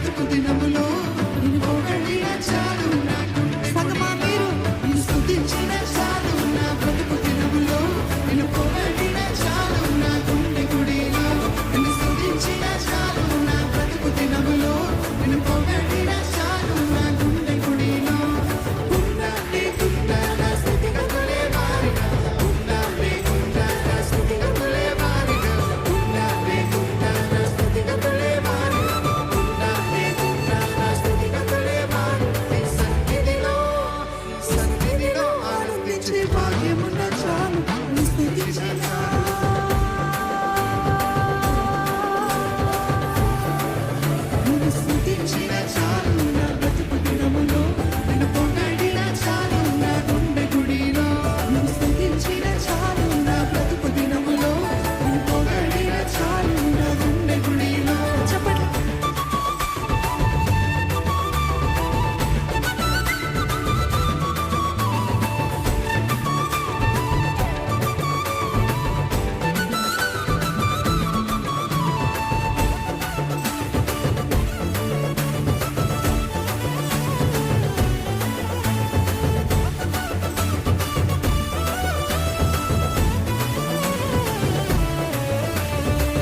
బ్రతుకు దినములో నిన్ను పొగడిన చాలు సంగమా మీరు నిన్ను స్తుతించిన చాలు నా బ్రతుకు దినములో నిన్ను పొగడిన చాలు నా గుండె గుడిలో నిన్ను స్తుతించిన చాలు నా బ్రతుకు దినములో నిన్ను పొగడిన చాలు నా గుండె గుడిలో గుండా నా స్థితిగతులే మారిన గుండా నా స్థితిగతులే మారిన గుండా నా స్థితిగతులే మారిన గుండా నా స్థితిగతులే మారిన సన్నిధిలో ఆనందించే భాగ్యమున్న చాలు నీ స్తుతించిన నిన్ను స్తుతించిన చాలు నా బ్రతుకు దినములో నిన్ను పొగడిన చాలు నా గుండె గుడిలో నిన్ను స్తుతించిన చాలు నా బ్రతుకు దినములో నిన్ను పొగడిన చాలు నా గుండె గుడిలో చెప్పండి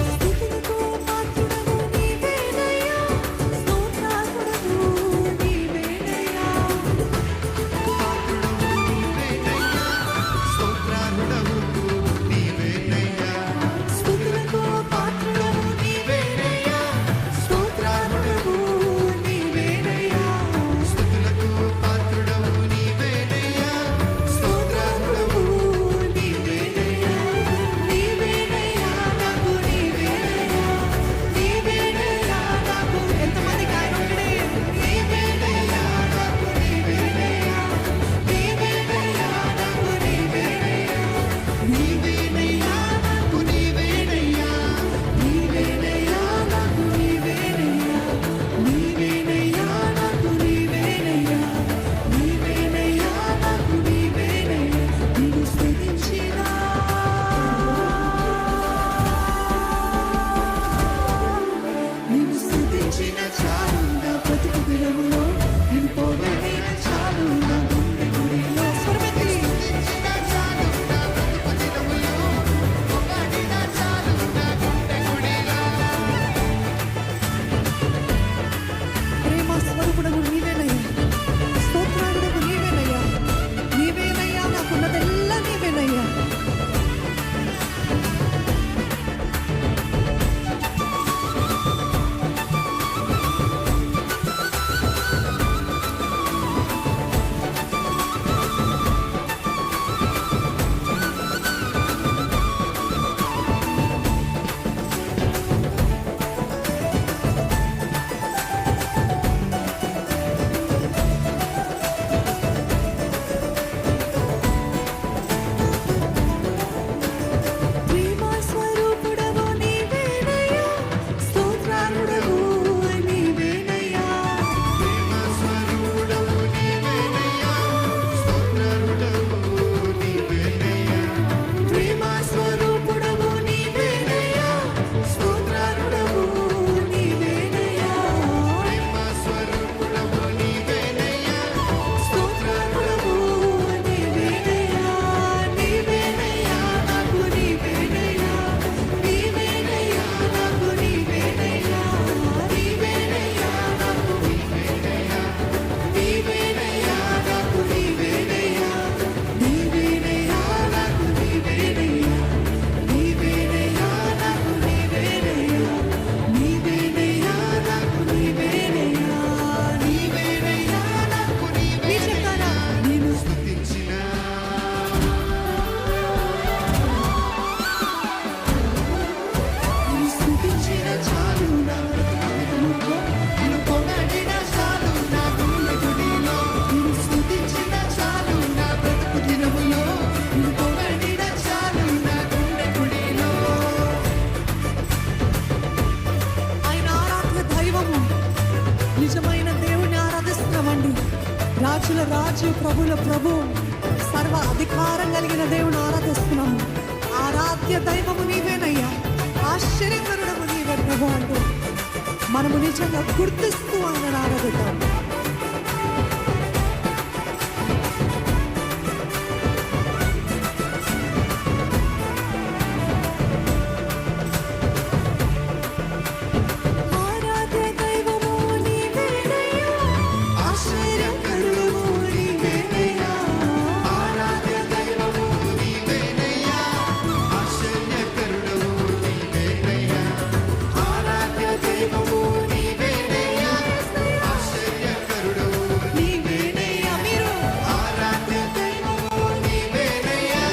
స్తుతులకు పాత్రుడవు నీవేనయ్యా స్తోత్రార్హుడవు నీవేనయ్యా స్తుతులకు పాత్రుడవు నీవేనయ్యా స్తోత్రార్హుడవు నీవేనయ్యా స్తోత్రార్హుడవు నీవేనయ్యా నీవేనయ్యా నాకు నీవేనయ్యా నీవేనయ్యా నాకు ఎంతమందికి ఆయన ఒక్కడే నీవేనయ్యా నాకు నీవేనయ్యా నీవేనయ్యా నాకు నీవేనయ్యా నీవేనయ్యా నాకు నీవేనయ్యా నీవేనయ్యా నాకు నీవేనయ్యా నీవేనయ్యా నాకు నీవేనయ్యా నీవేనయ్యా నాకు నీవేనయ్యా నిన్ను స్తుతించిన చాలు నా బ్రతుకు దినములో నిన్ను పొగడిన చాలు నా గుండె గుడిలో స్వరమెత్తి ప్రేమ స్వరూపుడవు నీవేనయ్యా స్తోత్రార్హుడవు నీవేనయ్యా నీవేనయ్యా నాకున్నదెల్లా నీవేనయ్యా ప్రేమ స్వరూపుడవు నీవేనయ్యా స్తోత్రార్హుడవు నీవేనయ్యా ప్రేమ స్వరూపుడవు నీవేనయ్యా స్తోత్రార్హుడవు నీవేనయ్యా స్తోత్రార్హుడవు నీవేనయ్యా నీవేనయ్యా నాకు నీవేనయ్యా నీవేనయ్యా నాకు నీవేనయ్యా నీవేనయ్యా నాకు నీవేనయ్యా నీవేనయ్యా నాకు నీవేనయ్యా నీవేనయ్యా నాకు నీవేనయ్యా నీవేనయ్యా నాకు నీవేనయ్యా నీవేనయ్యా నాకు నీవేనయ్యా నీవేనయ్యా నాకు నీవేనయ్యా నిన్ను స్తుతించిన నిన్ను స్తుతించిన చాలు నా బ్రతుకు దినములో నిన్ను పొగడిన చాలు నా గుండె గుడిలో నిన్ను స్తుతించిన చాలు నా బ్రతుకు దినములో నిన్ను పొగడిన చాలు నా గుండె గుడిలో ఆయన ఆరాధ్య దైవము నిజమైన దేవుని ఆరాధిస్తున్నామండి రాజుల రాజు ప్రభుల ప్రభు సర్వ అధికారం కలిగిన దేవుని ఆరాధిస్తున్నాము ఆరాధ్య దైవము నీవేనయ్యా ఆశ్చర్యకరుడము నీవే ప్రభు అంటూ మనము నిజంగా గుర్తిస్తూ ఆయన ఆరాధిద్దాం. ఆరాధ్య దైవము నీవేనయ్యా, ఆశ్చర్యకరుడవు నీవేనయ్యా. ఆరాధ్య దైవము నీవేనయ్యా, ఆశ్చర్యకరుడవు నీవేనయ్యా. ఆరాధ్య దైవము నీవేనయ్యా, ఆశ్చర్యకరుడవు నీవేనయ్యా. మీరు ఆరాధ్య దైవము నీవేనయ్యా,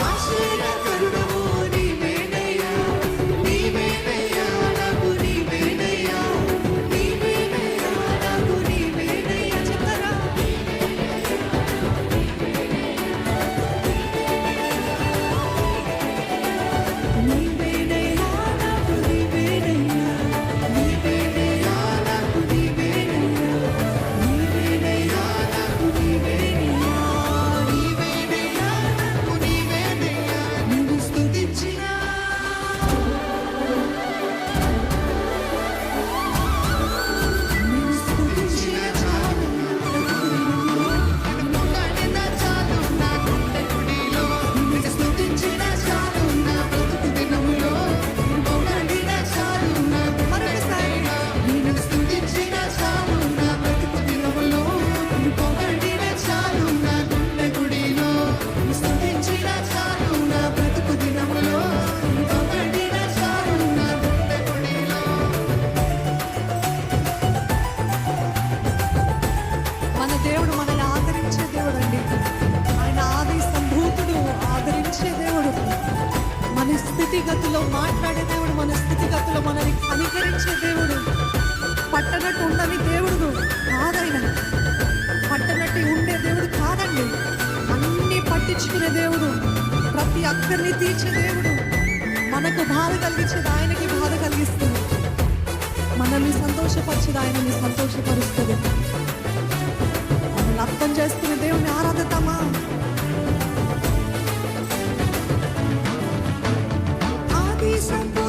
ఆశ్చర్యకరుడవు నీవేనయ్యా. నీవేనయ్యా నాకు నీవేనయ్యా, నీవేనయ్యా నాకు నీవేనయ్యా. చెప్తారా? నీవేనయ్యా నాకు నీవేనయ్యా, నీవేనయ్యా నాకు నీవేనయ్యా, నీవేనయ్యా నాకు నీవేనయ్యా. నీవేనయ్యా నాకు నీవేనయ్యా. నిన్ను స్తుతించిన నిన్ను స్తుతించిన చాలు నిన్ను పొగడిన చాలు నా గుండె గుడిలో, నిన్ను స్తుతించిన చాలు నా బ్రతుకు దినములో. నిన్ను పొగడిన చాలు నా మరొకసారి నిన్ను స్తుతించిన చాలు నా బ్రతుకు దినములో. నిన్ను పొగడిన చాలు నా గుండె గుడిలో, నిన్ను స్తుతించిన చాలు నా బ్రతుకు దినములో. నిన్ను పొగడిన చాలు నా గుండె గుడిలో. మన దేవుడు మనల్ని ఆదరించే దేవుడు అండి. ఆయన ఆది సంభూతుడు, ఆదరించే దేవుడు, మన స్థితిగతిలో మాట్లాడే దేవుడు, మన స్థితిగతిలో మనల్ని కనికరించే దేవుడు. పట్టనట్టు ఉండని దేవుడు కాదైన, పట్టనట్టు ఉండే దేవుడు కాదండి. అన్ని పట్టించుకునే దేవుడు, ప్రతి అక్కర్ని తీర్చే దేవుడు. మనకు బాధ కలిగించేది ఆయనకి బాధ కలిగిస్తుంది, మనల్ని సంతోషపరిచేది ఆయనని సంతోషపరుస్తుంది. మనల్ని అర్థం చేసుకునే దేవుని ఆరాధిద్దామా? ఆది సంభూతుడు